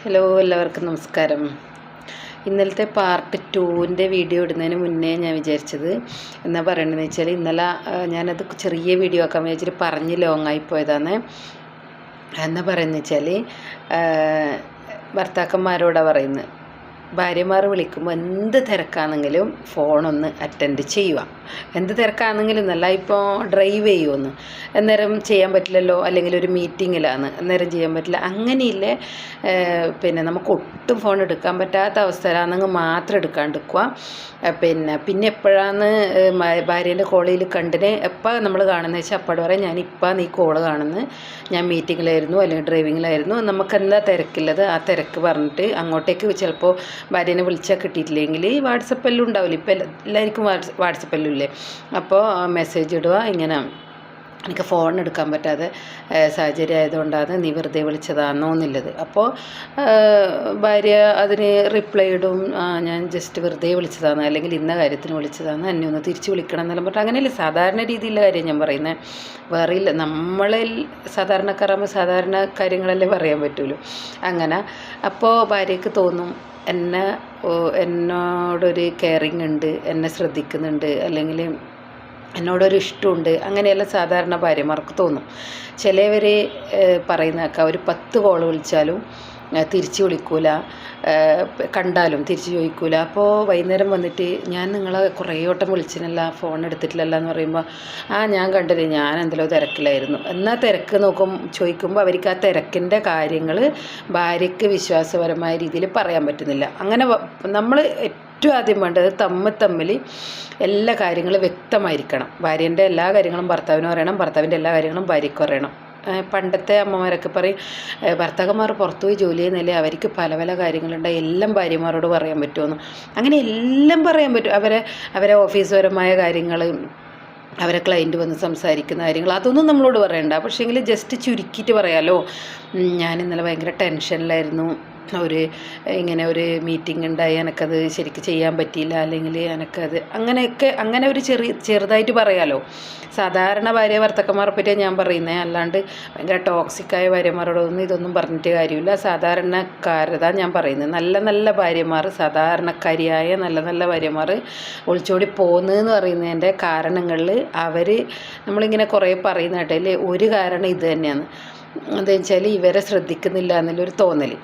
Hello, എല്ലാവർക്കും നമസ്കാരം. ഇന്നലത്തെ പാർട്ട് 2ൻ്റെ വീഡിയോ ഇടുന്നതിന് മുന്നേ ഞാൻ വിചാരിച്ചത് എന്താ പറയണമെന്ന് വെച്ചാൽ, ഇന്നലെ ഞാനത് ചെറിയ വീഡിയോ ആക്കാൻ വിചാരിച്ചിട്ട് പറഞ്ഞ് ലോങ്ങായി പോയതാണ്. എന്താ പറയുന്നത് വെച്ചാൽ, ഭർത്താക്കന്മാരോടാണ് പറയുന്നത്, ഭാര്യമാർ വിളിക്കുമ്പോൾ എന്ത് തിരക്കാണെങ്കിലും ഫോണൊന്ന് അറ്റൻഡ് ചെയ്യുക. എന്ത് തിരക്കാണെങ്കിലും എന്നല്ല, ഇപ്പോൾ ഡ്രൈവ് ചെയ്യുമെന്ന് അന്നേരം ചെയ്യാൻ പറ്റില്ലല്ലോ, അല്ലെങ്കിൽ ഒരു മീറ്റിങ്ങിലാണ് അന്നേരം ചെയ്യാൻ പറ്റില്ല, അങ്ങനെയില്ലേ. നമുക്ക് ഒട്ടും ഫോൺ എടുക്കാൻ പറ്റാത്ത അവസ്ഥയിലാണെങ്കിൽ മാത്രം എടുക്കാണ്ടിരിക്കുക. പിന്നെ എപ്പോഴാണ് ഭാര്യേൻ്റെ കോളിൽ കണ്ടിന് എപ്പോൾ നമ്മൾ കാണുന്നത് വെച്ചാൽ അപ്പോഴ് പറയാം, ഞാനിപ്പോൾ നീ കോള് കാണുന്നത്, ഞാൻ മീറ്റിങ്ങിലായിരുന്നു അല്ലെങ്കിൽ ഡ്രൈവിങ്ങിലായിരുന്നു, നമുക്ക് എന്താ തിരക്കുള്ളത് ആ തിരക്ക് പറഞ്ഞിട്ട് അങ്ങോട്ടേക്ക് ചിലപ്പോൾ ഭാര്യനെ വിളിച്ചാൽ കിട്ടിയിട്ടില്ലെങ്കിൽ വാട്സപ്പെല്ലാം ഉണ്ടാവില്ല, ഇപ്പം എല്ലാവർക്കും വാട്സപ്പെല്ലാം ഇല്ലേ. അപ്പോൾ മെസ്സേജ് ഇടുക, ഇങ്ങനെ എനിക്ക് ഫോൺ എടുക്കാൻ പറ്റാതെ സാഹചര്യം ആയതുകൊണ്ടാണ്, നീ വെറുതെ വിളിച്ചതാണോ എന്നുള്ളത്. അപ്പോൾ ഭാര്യ അതിന് റിപ്ലൈ ഇടും, ഞാൻ ജസ്റ്റ് വെറുതെ വിളിച്ചതാണ്, അല്ലെങ്കിൽ ഇന്ന കാര്യത്തിന് വിളിച്ചതാണ്, എന്നെ ഒന്ന് തിരിച്ച് വിളിക്കണം എന്നെല്ലാം പറഞ്ഞിട്ട്. അങ്ങനെയല്ല, സാധാരണ രീതിയിലുള്ള കാര്യം ഞാൻ പറയുന്നത്, വേറെയില്ല. നമ്മളിൽ സാധാരണക്കാരാകുമ്പോൾ സാധാരണ കാര്യങ്ങളല്ലേ പറയാൻ പറ്റുള്ളൂ. അങ്ങനെ അപ്പോൾ ഭാര്യയ്ക്ക് തോന്നും, എന്നോടൊരു കെയറിങ് ഉണ്ട്, എന്നെ ശ്രദ്ധിക്കുന്നുണ്ട്, അല്ലെങ്കിൽ എന്നോടൊരു ഇഷ്ടമുണ്ട്, അങ്ങനെയെല്ലാം സാധാരണ ഭാര്യമാർക്ക് തോന്നും. ചിലവർ പറയുന്നതൊക്കെ ഒരു 10 കോൾ വിളിച്ചാലും തിരിച്ച് വിളിക്കൂല, കണ്ടാലും തിരിച്ച് ചോദിക്കൂല. അപ്പോൾ വൈകുന്നേരം വന്നിട്ട്, ഞാൻ നിങ്ങളെ കുറേ വട്ടം വിളിച്ചിനല്ല, ഫോൺ എടുത്തിട്ടില്ലല്ലോ എന്ന് പറയുമ്പോൾ, ഞാൻ കണ്ടില്ല, ഞാൻ എന്തെല്ലോ തിരക്കിലായിരുന്നു. എന്നാൽ തിരക്ക് ചോദിക്കുമ്പോൾ അവർക്ക് ആ തിരക്കിൻ്റെ കാര്യങ്ങൾ ഭാര്യയ്ക്ക് വിശ്വാസപരമായ രീതിയിൽ പറയാൻ പറ്റുന്നില്ല. അങ്ങനെ നമ്മൾ ഏറ്റവും ആദ്യം വേണ്ടത് തമ്മിൽ എല്ലാ കാര്യങ്ങളും വ്യക്തമായിരിക്കണം. ഭാര്യേൻ്റെ എല്ലാ കാര്യങ്ങളും ഭർത്താവിനും അറിയണം, ഭർത്താവിൻ്റെ എല്ലാ കാര്യങ്ങളും ഭാര്യയ്ക്കും അറിയണം. പണ്ടത്തെ അമ്മമാരൊക്കെ പറയും, ഭർത്താക്കന്മാർ പുറത്തുപോയി ജോലി ചെയ്യുന്നില്ലേ, അവർക്ക് പല പല കാര്യങ്ങളുണ്ട്, എല്ലാം ഭാര്യമാരോട് പറയാൻ പറ്റുമെന്ന്. അങ്ങനെ എല്ലാം പറയാൻ പറ്റും. അവരെ ഓഫീസുപരമായ കാര്യങ്ങൾ, അവരെ ക്ലയൻറ്റ് വന്ന് സംസാരിക്കുന്ന കാര്യങ്ങൾ, അതൊന്നും നമ്മളോട് പറയണ്ട. പക്ഷേങ്കിൽ ജസ്റ്റ് ചുരുക്കിയിട്ട് പറയാമല്ലോ, ഞാൻ ഇന്നലെ ഭയങ്കര ടെൻഷനിലായിരുന്നു, ഇങ്ങനെ ഒരു മീറ്റിംഗ് ഉണ്ടായി, എനിക്കത് ശരിക്കും ചെയ്യാൻ പറ്റിയില്ല, അല്ലെങ്കിൽ അങ്ങനെ ഒരു ചെറുതായിട്ട് പറയാമല്ലോ. സാധാരണ ഭാര്യ ഭർത്താക്കന്മാരെ പറ്റിയാണ് ഞാൻ പറയുന്നത്, അല്ലാണ്ട് ഭയങ്കര ടോക്സിക്കായ ഭാര്യമാരോടൊന്നും ഇതൊന്നും പറഞ്ഞിട്ട് കാര്യമില്ല. സാധാരണക്കാരതാണ് ഞാൻ പറയുന്നത്. നല്ല നല്ല ഭാര്യമാർ, സാധാരണക്കാരിയായ നല്ല നല്ല ഭാര്യമാർ ഒളിച്ചോടി പോകുന്നതെന്ന് പറയുന്നതിൻ്റെ കാരണങ്ങളിൽ നമ്മളിങ്ങനെ കുറേ പറയുന്ന കേട്ടല്ലേ, ഒരു കാരണം ഇത് തന്നെയാണ്. എന്താ വെച്ചാൽ, ഇവരെ ശ്രദ്ധിക്കുന്നില്ല എന്നുള്ളൊരു തോന്നൽ.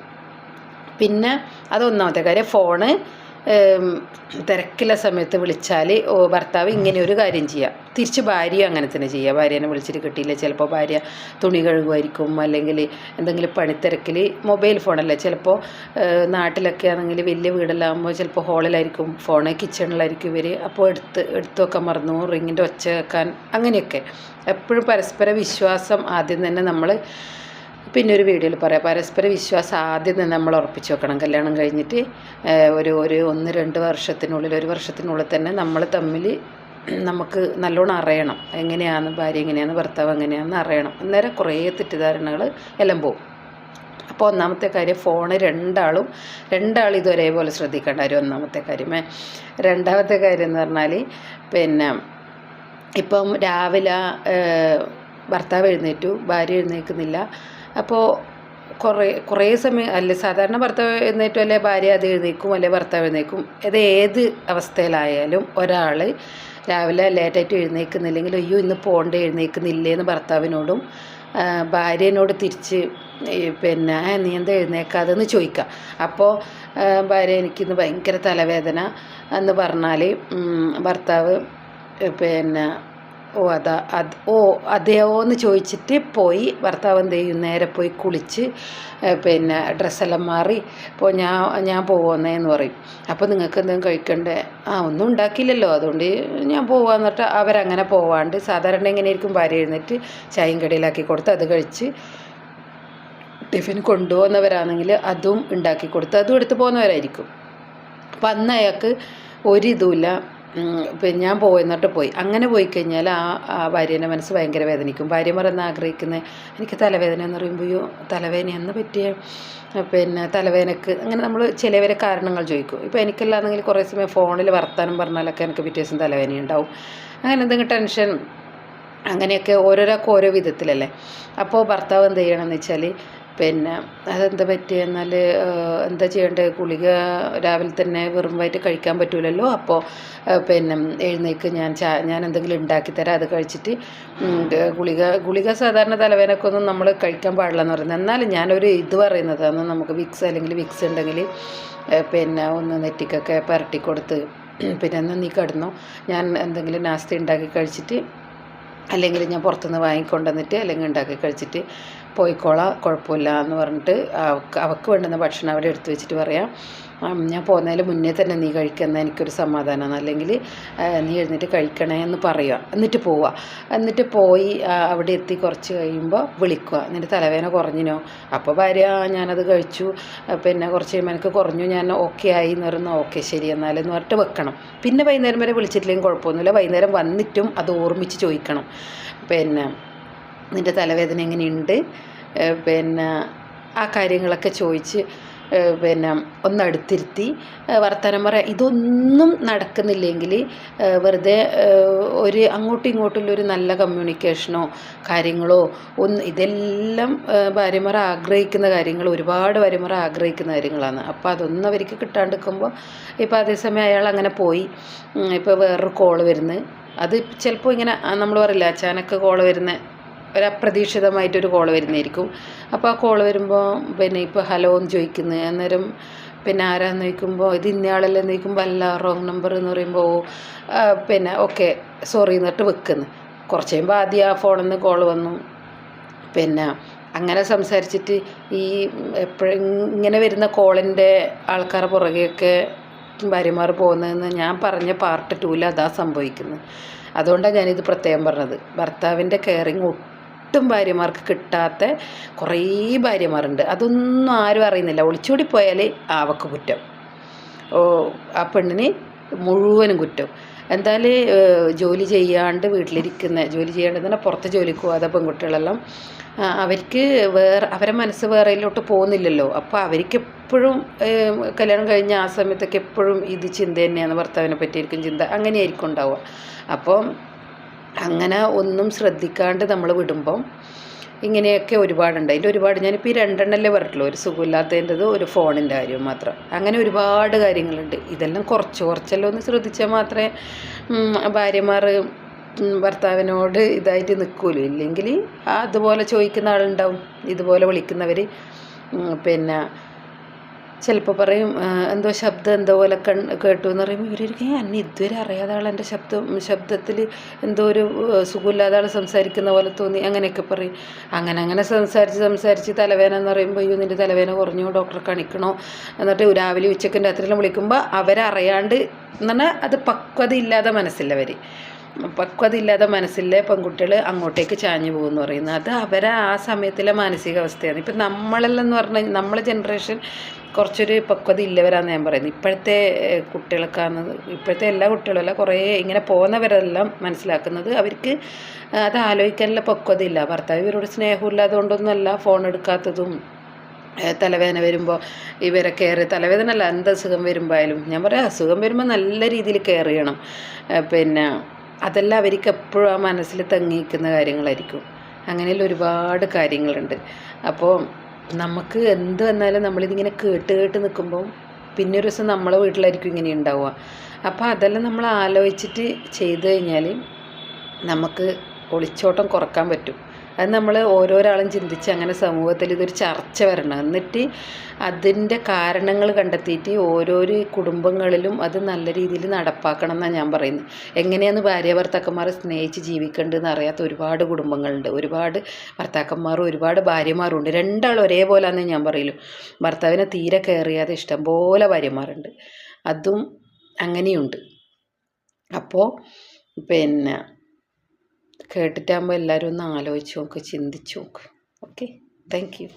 പിന്നെ അതൊന്നാമത്തെ കാര്യം. ഫോണ് തിരക്കുള്ള സമയത്ത് വിളിച്ചാൽ ഭർത്താവ് ഇങ്ങനെ ഒരു കാര്യം ചെയ്യുക, തിരിച്ച് ഭാര്യ അങ്ങനെ തന്നെ ചെയ്യുക. ഭാര്യനെ വിളിച്ചിട്ട് കിട്ടിയില്ല, ചിലപ്പോൾ ഭാര്യ തുണി കഴുകുമായിരിക്കും, അല്ലെങ്കിൽ എന്തെങ്കിലും പണിത്തിരക്കിൽ. മൊബൈൽ ഫോണല്ലേ, ചിലപ്പോൾ നാട്ടിലൊക്കെ ആണെങ്കിൽ വലിയ വീടെല്ലാകുമ്പോൾ ചിലപ്പോൾ ഹോളിലായിരിക്കും ഫോണ്, കിച്ചണിലായിരിക്കും ഇവർ. അപ്പോൾ എടുത്ത് വെക്കാൻ മറന്നു, റിങ്ങിൻ്റെ ഒച്ച വെക്കാൻ, അങ്ങനെയൊക്കെ. എപ്പോഴും പരസ്പര വിശ്വാസം ആദ്യം തന്നെ നമ്മൾ, പിന്നെ ഒരു വീഡിയോയിൽ പറയാം, പരസ്പര വിശ്വാസം ആദ്യം തന്നെ നമ്മൾ ഉറപ്പിച്ച് വെക്കണം. കല്യാണം കഴിഞ്ഞിട്ട് ഒരു 1-2 വർഷത്തിനുള്ളിൽ, 1 വർഷത്തിനുള്ളിൽ തന്നെ നമ്മൾ തമ്മിൽ നമുക്ക് നല്ലോണം അറിയണം, എങ്ങനെയാണ് ഭാര്യ, എങ്ങനെയാണ് ഭർത്താവ്, എങ്ങനെയാണെന്ന് അറിയണം. അന്നേരം കുറേ തെറ്റിദ്ധാരണകൾ എല്ലാം പോകും. അപ്പോൾ ഒന്നാമത്തെ കാര്യം, ഫോണ് രണ്ടാളും ഇത് ഒരേപോലെ ശ്രദ്ധിക്കേണ്ട കാര്യം ഒന്നാമത്തെ കാര്യം. രണ്ടാമത്തെ കാര്യം എന്ന് പറഞ്ഞാൽ, ഇപ്പം രാവിലെ ഭർത്താവ് എഴുന്നേറ്റു, ഭാര്യ എഴുന്നേൽക്കുന്നില്ല. അപ്പോൾ കുറേ സമയം അല്ലെ, സാധാരണ ഭർത്താവ് എഴുന്നേറ്റും അല്ലെ ഭാര്യ അത് എഴുന്നേക്കും, അല്ലെ ഭർത്താവ് എഴുന്നേക്കും. ഇത് ഏത് അവസ്ഥയിലായാലും ഒരാൾ രാവിലെ ലേറ്റായിട്ട് എഴുന്നേൽക്കുന്നില്ലെങ്കിൽ, അയ്യോ ഇന്ന് പോകണ്ടേ, എഴുന്നേൽക്കുന്നില്ലേന്ന് ഭർത്താവിനോടും ഭാര്യനോട് തിരിച്ച് നീ എന്താ എഴുന്നേക്കാതെന്ന് ചോദിക്കുക. അപ്പോൾ ഭാര്യ, എനിക്കിന്ന് ഭയങ്കര തലവേദന എന്ന് പറഞ്ഞാൽ ഭർത്താവ് അതെയോ എന്ന് ചോദിച്ചിട്ട് പോയി, ഭർത്താവ് എന്ത് ചെയ്യും, നേരെ പോയി കുളിച്ച് ഡ്രസ്സെല്ലാം മാറി, ഇപ്പോൾ ഞാൻ പോകുന്നതെന്ന് പറയും. അപ്പോൾ നിങ്ങൾക്ക് എന്തെങ്കിലും കഴിക്കണ്ടേ? ഒന്നും ഉണ്ടാക്കിയില്ലല്ലോ, അതുകൊണ്ട് ഞാൻ പോകാമെന്ന് പറഞ്ഞിട്ട് അവരങ്ങനെ പോവാണ്ട്, സാധാരണ എങ്ങനെയായിരിക്കും, ഭാര്യ എഴുന്നേറ്റ് ചായയും കടിയിലാക്കി കൊടുത്ത് അത് കഴിച്ച്, ടിഫിൻ കൊണ്ടുപോകുന്നവരാണെങ്കിൽ അതും ഉണ്ടാക്കി കൊടുത്ത് അതും എടുത്ത് പോകുന്നവരായിരിക്കും. അപ്പം അന്ന് അയാൾക്ക് ഒരിതുമില്ല, ഞാൻ എന്നിട്ട് പോയി. അങ്ങനെ പോയി കഴിഞ്ഞാൽ ആ ഭാര്യേൻ്റെ മനസ്സ് ഭയങ്കര വേദനിക്കും. ഭാര്യമാർ എന്ന് ആഗ്രഹിക്കുന്നത്, എനിക്ക് തലവേദന എന്ന് പറയുമ്പോഴോ, തലവേദന എന്ന് പറ്റിയ തലവേദനക്ക് അങ്ങനെ നമ്മൾ ചിലവരെ കാരണങ്ങൾ ചോദിക്കും. ഇപ്പോൾ എനിക്കല്ലാന്നെങ്കിൽ കുറേ സമയം ഫോണിൽ വർത്താനം പറഞ്ഞാലൊക്കെ എനിക്ക് പിറ്റേ ദിവസം തലവേദന ഉണ്ടാവും. അങ്ങനെ എന്തെങ്കിലും ടെൻഷൻ, അങ്ങനെയൊക്കെ ഓരോരാൾക്ക് ഓരോ വിധത്തിലല്ലേ. അപ്പോൾ ഭർത്താവ് എന്ത് ചെയ്യണമെന്ന് വെച്ചാൽ, പിന്നെ അതെന്താ പറ്റിയെന്നാൽ എന്താ ചെയ്യേണ്ടത്, ഗുളിക രാവിലെ തന്നെ വെറും വയറ്റ് കഴിക്കാൻ പറ്റൂലല്ലോ. അപ്പോൾ പിന്നെ എഴുന്നേക്ക്, ഞാൻ എന്തെങ്കിലും ഉണ്ടാക്കിത്തരാം, അത് കഴിച്ചിട്ട് ഗുളിക സാധാരണ തലവേദനക്കൊന്നും നമ്മൾ കഴിക്കാൻ പാടില്ലെന്ന് പറയുന്നത്. എന്നാലും ഞാനൊരു ഇത് പറയുന്നത്, അന്ന് നമുക്ക് വിക്സ് ഉണ്ടെങ്കിൽ പിന്നെ ഒന്ന് നെറ്റിക്കൊക്കെ പുരട്ടി കൊടുത്ത് പിന്നെ ഒന്ന് നീ കിടന്നോ, ഞാൻ എന്തെങ്കിലും നാസ്തി ഉണ്ടാക്കി കഴിച്ചിട്ട് അല്ലെങ്കിൽ ഞാൻ പുറത്തുനിന്ന് വാങ്ങിക്കൊണ്ടുവന്നിട്ട് അല്ലെങ്കിൽ ഉണ്ടാക്കി കഴിച്ചിട്ട് പോയിക്കോളാം, കുഴപ്പമില്ല എന്ന് പറഞ്ഞിട്ട് അവൾക്ക് വേണ്ടുന്ന ഭക്ഷണം അവിടെ എടുത്തു വെച്ചിട്ട് പറയാം, ഞാൻ പോകുന്നതിന് മുന്നേ തന്നെ നീ കഴിക്കുന്ന എനിക്കൊരു സമാധാനമാണ്, അല്ലെങ്കിൽ നീ എഴുന്നേറ്റ് കഴിക്കണേ എന്ന് പറയുക. എന്നിട്ട് പോവുക. എന്നിട്ട് പോയി അവിടെ എത്തി കുറച്ച് കഴിയുമ്പോൾ വിളിക്കുക, നിൻ്റെ തലവേദന കുറഞ്ഞിനോ? അപ്പോൾ ഭാര്യ ഞാനത് കഴിച്ചു, പിന്നെ കുറച്ച് കഴിയുമ്പോൾ എനിക്ക് കുറഞ്ഞു, ഞാൻ ഓക്കെ ആയി എന്ന് പറയുന്നത്. ഓക്കെ ശരി എന്നാലെന്ന് പറഞ്ഞിട്ട് വെക്കണം. പിന്നെ വൈകുന്നേരം വരെ വിളിച്ചിട്ടില്ലെങ്കിൽ കുഴപ്പമൊന്നുമില്ല, വൈകുന്നേരം വന്നിട്ടും അത് ഓർമ്മിച്ച് ചോദിക്കണം, പിന്നെ നിൻ്റെ തലവേദന എങ്ങനെയുണ്ട്, പിന്നെ ആ കാര്യങ്ങളൊക്കെ ചോദിച്ച് പിന്നെ ഒന്നടുത്തിരുത്തി വർത്തമാനം പറയാം. ഇതൊന്നും നടക്കുന്നില്ലെങ്കിൽ വെറുതെ ഒരു അങ്ങോട്ടും ഇങ്ങോട്ടുള്ളൊരു നല്ല കമ്മ്യൂണിക്കേഷനോ കാര്യങ്ങളോ ഇതെല്ലാം ഭാര്യമാർ ആഗ്രഹിക്കുന്ന കാര്യങ്ങൾ, ഒരുപാട് ഭാര്യമാർ ആഗ്രഹിക്കുന്ന കാര്യങ്ങളാണ്. അപ്പോൾ അതൊന്നും അവർക്ക് കിട്ടാണ്ടിരിക്കുമ്പോൾ ഇപ്പോൾ അതേസമയം അയാൾ അങ്ങനെ പോയി, ഇപ്പോൾ വേറൊരു കോള് വരുന്നത്, അത് ചിലപ്പോൾ ഇങ്ങനെ നമ്മൾ പറയില്ല അച്ചാനക്ക് കോള് വരുന്ന ഒരു അപ്രതീക്ഷിതമായിട്ടൊരു കോള് വരുന്നതായിരിക്കും. അപ്പോൾ ആ കോള് വരുമ്പോൾ പിന്നെ ഇപ്പോൾ ഹലോ എന്ന് ചോദിക്കുന്നത്, അന്നേരം പിന്നെ ആരാന്ന് ചോദിക്കുമ്പോൾ ഇത് ഇന്നയാളല്ലേ എന്ന് ചോദിക്കുമ്പോൾ അല്ല റോങ് നമ്പർ എന്ന് പറയുമ്പോൾ പിന്നെ ഓക്കെ സോറി എന്നിട്ട് വെക്കുന്നു. കുറച്ച് കഴിയുമ്പോൾ ആദ്യം ആ ഫോണിൽ നിന്ന് കോള് വന്നു. പിന്നെ അങ്ങനെ സംസാരിച്ചിട്ട് ഈ എപ്പോഴും ഇങ്ങനെ വരുന്ന കോളിൻ്റെ ആൾക്കാരുടെ പുറകെയൊക്കെ ഭാര്യമാർ പോകുന്നതെന്ന് ഞാൻ പറഞ്ഞ പാർട്ട് 2 അതാ സംഭവിക്കുന്നത്. അതുകൊണ്ടാണ് ഞാനിത് പ്രത്യേകം പറഞ്ഞത്. ഭർത്താവിൻ്റെ കെയറിങ് ഒട്ടും ഭാര്യമാർക്ക് കിട്ടാത്ത കുറേ ഭാര്യമാരുണ്ട്. അതൊന്നും ആരും അറിയുന്നില്ല. ഒളിച്ചോടി പോയാൽ അവക്ക് കുറ്റം, ആ പെണ്ണിന് മുഴുവനും കുറ്റം. എന്തായാലും ജോലി ചെയ്യാണ്ട് ജോലി ചെയ്യാണ്ട് തന്നെ പുറത്ത് ജോലിക്ക് പോകാതെ പെൺകുട്ടികളെല്ലാം അവർക്ക് അവരെ മനസ്സ് വേറെയിലോട്ട് പോകുന്നില്ലല്ലോ. അപ്പോൾ അവർക്ക് എപ്പോഴും കല്യാണം കഴിഞ്ഞ ആ സമയത്തൊക്കെ എപ്പോഴും ഇത് ചിന്ത തന്നെയാണ്, ഭർത്താവിനെ പറ്റിയിരിക്കും ചിന്ത, അങ്ങനെയായിരിക്കും ഉണ്ടാവുക. അപ്പോൾ അങ്ങനെ ഒന്നും ശ്രദ്ധിക്കാണ്ട് നമ്മൾ വിടുമ്പം ഇങ്ങനെയൊക്കെ ഒരുപാടുണ്ട്. അതിൻ്റെ ഒരുപാട് ഞാനിപ്പോൾ ഈ 2 പറഞ്ഞിട്ടുള്ളൂ, ഒരു സുഖമില്ലാത്തതിൻ്റെത്, ഒരു ഫോണിൻ്റെ കാര്യവും മാത്രം. അങ്ങനെ ഒരുപാട് കാര്യങ്ങളുണ്ട്. ഇതെല്ലാം കുറച്ചെല്ലാം ഒന്ന് ശ്രദ്ധിച്ചാൽ മാത്രമേ ഭാര്യമാർ ഭർത്താവിനോട് ഇതായിട്ട് നിൽക്കുമല്ലോ. ഇല്ലെങ്കിൽ അതുപോലെ ചോദിക്കുന്ന ആളുണ്ടാവും, ഇതുപോലെ വിളിക്കുന്നവർ. പിന്നെ ചിലപ്പോൾ പറയും എന്തോ ശബ്ദം എന്തോ പോലെ കേട്ടു എന്ന് പറയുമ്പോൾ ഇവർക്ക് അന്നെ ഇതുവരെ അറിയാതെ ആൾ എൻ്റെ ശബ്ദത്തിൽ എന്തോ ഒരു സുഖമില്ലാതെ ആൾ സംസാരിക്കുന്ന പോലെ തോന്നി, അങ്ങനെയൊക്കെ പറയും. അങ്ങനെ സംസാരിച്ച് തലവേദന എന്ന് പറയുമ്പോൾ അയ്യോ നിൻ്റെ തലവേദന കുറഞ്ഞോ, ഡോക്ടറെ കാണിക്കണോ, എന്നിട്ട് രാവിലെ ഉച്ചയ്ക്കും രാത്രിയിലും വിളിക്കുമ്പോൾ അവരറിയാണ്ട് എന്ന് പറഞ്ഞാൽ അത് പക്വതയില്ലാതെ മനസ്സിലെ പെൺകുട്ടികൾ അങ്ങോട്ടേക്ക് ചാഞ്ഞു പോകുമെന്ന് പറയുന്നത്. അത് അവരെ ആ സമയത്തിലെ മാനസികാവസ്ഥയാണ്. ഇപ്പം നമ്മളെല്ലാം പറഞ്ഞാൽ നമ്മളെ ജനറേഷൻ കുറച്ചൊരു പക്വത ഇല്ലവരാന്ന് ഞാൻ പറയുന്നത്. ഇപ്പോഴത്തെ ഇപ്പോഴത്തെ എല്ലാ കുട്ടികളല്ല, കുറേ ഇങ്ങനെ പോകുന്നവരെല്ലാം മനസ്സിലാക്കുന്നത് അവർക്ക് അത് ആലോചിക്കാനുള്ള പക്വതയില്ല. ഭർത്താവ് ഇവരോട് സ്നേഹമില്ലാതെ കൊണ്ടൊന്നുമല്ല ഫോൺ എടുക്കാത്തതും. തലവേദന വരുമ്പോൾ ഇവരെ തലവേദന അല്ല, എന്ത് അസുഖം വരുമ്പോഴായാലും ഞാൻ പറയാം, അസുഖം വരുമ്പോൾ നല്ല രീതിയിൽ കെയർ ചെയ്യണം. പിന്നെ അതെല്ലാം അവർക്ക് എപ്പോഴും ആ മനസ്സിൽ തങ്ങിയിരിക്കുന്ന കാര്യങ്ങളായിരിക്കും. അങ്ങനെയുള്ള ഒരുപാട് കാര്യങ്ങളുണ്ട്. അപ്പോൾ നമുക്ക് എന്ത് വന്നാലും നമ്മളിതിങ്ങനെ കേട്ട് നിൽക്കുമ്പോൾ പിന്നെ ഒരു ദിവസം നമ്മളെ വീട്ടിലായിരിക്കും ഇങ്ങനെ ഉണ്ടാവുക. അപ്പോൾ അതെല്ലാം നമ്മൾ ആലോചിച്ചിട്ട് ചെയ്തു കഴിഞ്ഞാൽ നമുക്ക് ഒളിച്ചോട്ടം കുറക്കാൻ പറ്റും. അത് നമ്മൾ ഓരോരാളും ചിന്തിച്ച് അങ്ങനെ സമൂഹത്തിൽ ഇതൊരു ചർച്ച വരണം. എന്നിട്ട് അതിൻ്റെ കാരണങ്ങൾ കണ്ടെത്തിയിട്ട് ഓരോരോ കുടുംബങ്ങളിലും അത് നല്ല രീതിയിൽ നടപ്പാക്കണം എന്നാണ് ഞാൻ പറയുന്നത്. എങ്ങനെയാണ് ഭാര്യ ഭർത്താക്കന്മാർ സ്നേഹിച്ച് ജീവിക്കേണ്ടതെന്ന് അറിയാത്ത ഒരുപാട് കുടുംബങ്ങളുണ്ട്. ഒരുപാട് ഭർത്താക്കന്മാരും ഒരുപാട് ഭാര്യമാരും ഉണ്ട്. രണ്ടാളും ഒരേപോലെയാണെന്ന് ഞാൻ പറയലു. ഭർത്താവിനെ തീരെ കെയർ ചെയ്യാതെ ഇഷ്ടംപോലെ ഭാര്യമാരുണ്ട്. അതും അങ്ങനെയുണ്ട്. അപ്പോൾ പിന്നെ കേട്ടിട്ടാകുമ്പോൾ എല്ലാവരും ഒന്ന് ആലോചിച്ച് നോക്ക്, ചിന്തിച്ച് നോക്ക്. Okay, thank you.